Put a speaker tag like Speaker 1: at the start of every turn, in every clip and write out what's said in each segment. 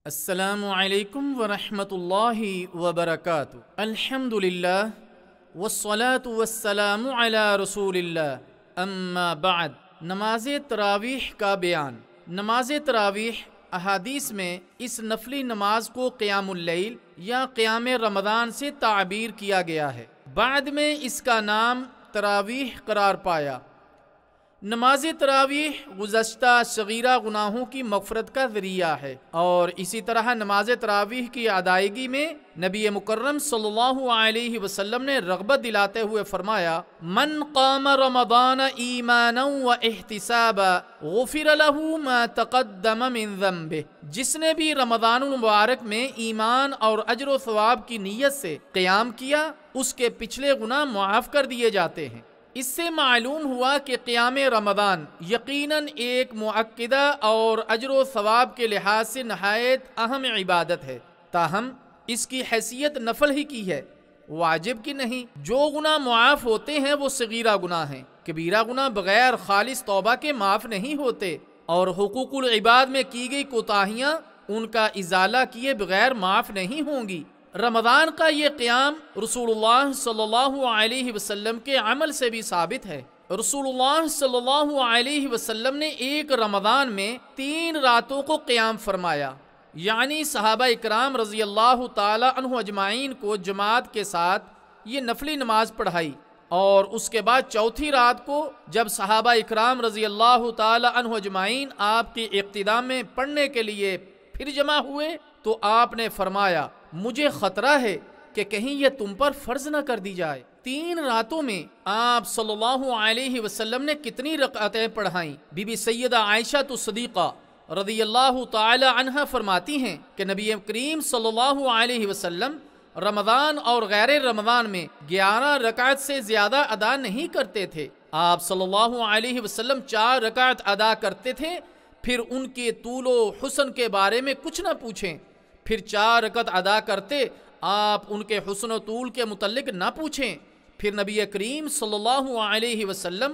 Speaker 1: السلام علیکم ورحمۃ اللہ وبرکاتہ۔ الحمدللہ والصلاة والسلام علی رسول اللہ، اما بعد۔ نماز تراویح کا بیان۔ نماز تراویح احادیث میں اس نفلی نماز کو قیام اللیل یا قیام رمضان سے تعبیر کیا گیا ہے، بعد میں اس کا نام تراویح قرار پایا۔ نماز تراویح گزشتہ صغیرہ گناہوں کی مغفرت کا ذریعہ ہے، اور اسی طرح نماز تراویح کی ادائیگی میں نبی مکرم صلی اللہ علیہ وسلم نے رغبت دلاتے ہوئے فرمایا: من قام رمضان ایمانا و احتسابا غفر له ما تقدم من ذنبه۔ جس نے بھی رمضان المبارک میں ایمان اور اجر و ثواب کی نیت سے قیام کیا، اس کے پچھلے گناہ معاف کر دیے جاتے ہیں۔ اس سے معلوم ہوا کہ قیام رمضان یقیناً ایک مؤکدہ اور اجر و ثواب کے لحاظ سے نہایت اہم عبادت ہے، تاہم اس کی حیثیت نفل ہی کی ہے، واجب کی نہیں۔ جو گناہ معاف ہوتے ہیں وہ صغیرہ گناہ ہیں، کبیرہ گناہ بغیر خالص توبہ کے معاف نہیں ہوتے، اور حقوق العباد میں کی گئی کوتاہیاں ان کا ازالہ کیے بغیر معاف نہیں ہوں گی۔ رمضان کا یہ قیام رسول اللہ صلی اللہ علیہ وسلم کے عمل سے بھی ثابت ہے۔ رسول اللہ صلی اللہ علیہ وسلم نے ایک رمضان میں 3 راتوں کو قیام فرمایا، یعنی صحابہ اکرام رضی اللہ تعالی عنہ اجمعین کو جماعت کے ساتھ یہ نفلی نماز پڑھائی، اور اس کے بعد چوتھی رات کو جب صحابہ اکرام رضی اللہ تعالی عنہ اجمعین آپ کی اقتداء میں پڑھنے کے لیے پھر جمع ہوئے تو آپ نے فرمایا: مجھے خطرہ ہے کہ کہیں یہ تم پر فرض نہ کر دی جائے۔ 3 راتوں میں آپ صلی اللہ علیہ وسلم نے کتنی رکعتیں پڑھائیں؟ بی بی سیدہ عائشہ صدیقہ رضی اللہ تعالی عنہا فرماتی ہیں کہ نبی کریم صلی اللہ علیہ وسلم رمضان اور غیر رمضان میں 11 رکعت سے زیادہ ادا نہیں کرتے تھے۔ آپ صلی اللہ علیہ وسلم 4 رکعت ادا کرتے تھے، پھر ان کے طول و حسن کے بارے میں کچھ نہ پوچھیں، پھر 4 رکعت ادا کرتے، آپ ان کے حسن و طول کے متعلق نہ پوچھیں، پھر نبی کریم صلی اللہ علیہ وسلم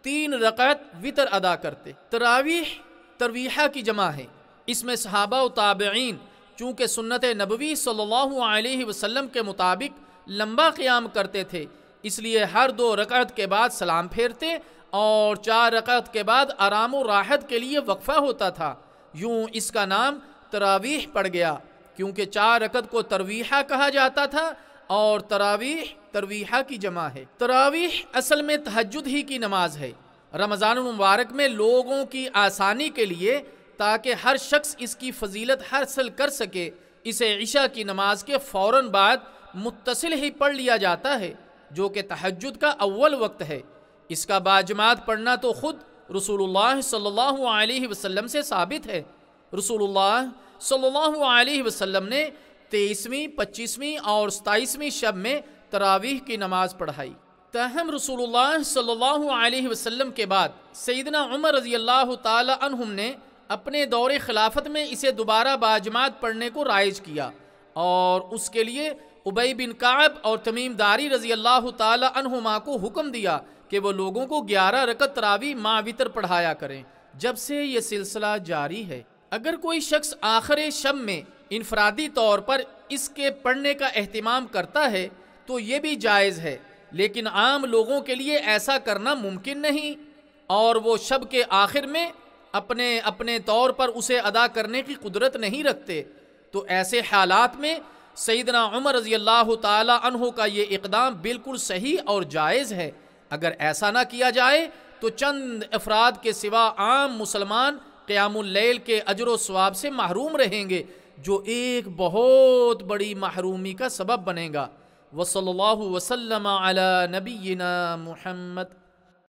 Speaker 1: 3 رکعت وتر ادا کرتے۔ تراویح ترویحہ کی جمع ہے۔ اس میں صحابہ و تابعین چونکہ سنت نبوی صلی اللہ علیہ وسلم کے مطابق لمبا قیام کرتے تھے، اس لیے ہر 2 رکعت کے بعد سلام پھیرتے اور 4 رکعت کے بعد آرام و راحت کے لیے وقفہ ہوتا تھا۔ یوں اس کا نام تراویح پڑ گیا، کیونکہ 4 رکعت کو ترویحہ کہا جاتا تھا، اور تراویح ترویحہ کی جمع ہے۔ تراویح اصل میں تہجد ہی کی نماز ہے، رمضان المبارک میں لوگوں کی آسانی کے لیے، تاکہ ہر شخص اس کی فضیلت حاصل کر سکے، اسے عشاء کی نماز کے فوراً بعد متصل ہی پڑھ لیا جاتا ہے، جو کہ تہجد کا اول وقت ہے۔ اس کا باجماعت پڑھنا تو خود رسول اللہ صلی اللہ علیہ وسلم سے ثابت ہے۔ رسول اللہ صلی اللہ علیہ وسلم نے 23ویں، 25ویں اور 27ویں شب میں تراویح کی نماز پڑھائی۔ تاہم رسول اللہ صلی اللہ علیہ وسلم کے بعد سیدنا عمر رضی اللہ تعالی عنہم نے اپنے دور خلافت میں اسے دوبارہ باجماعت پڑھنے کو رائج کیا، اور اس کے لیے ابی بن کعب اور تمیم داری رضی اللہ تعالی عنہما کو حکم دیا کہ وہ لوگوں کو 11 رکعت تراویح مع وتر پڑھایا کریں۔ جب سے یہ سلسلہ جاری ہے۔ اگر کوئی شخص آخر شب میں انفرادی طور پر اس کے پڑھنے کا اہتمام کرتا ہے تو یہ بھی جائز ہے، لیکن عام لوگوں کے لیے ایسا کرنا ممکن نہیں، اور وہ شب کے آخر میں اپنے طور پر اسے ادا کرنے کی قدرت نہیں رکھتے، تو ایسے حالات میں سیدنا عمر رضی اللہ تعالی عنہ کا یہ اقدام بالکل صحیح اور جائز ہے۔ اگر ایسا نہ کیا جائے تو چند افراد کے سوا عام مسلمان قیام اللیل کے اجر و ثواب سے محروم رہیں گے، جو ایک بہت بڑی محرومی کا سبب بنے گا۔ وصلی اللہ وسلم علی نبینا محمد۔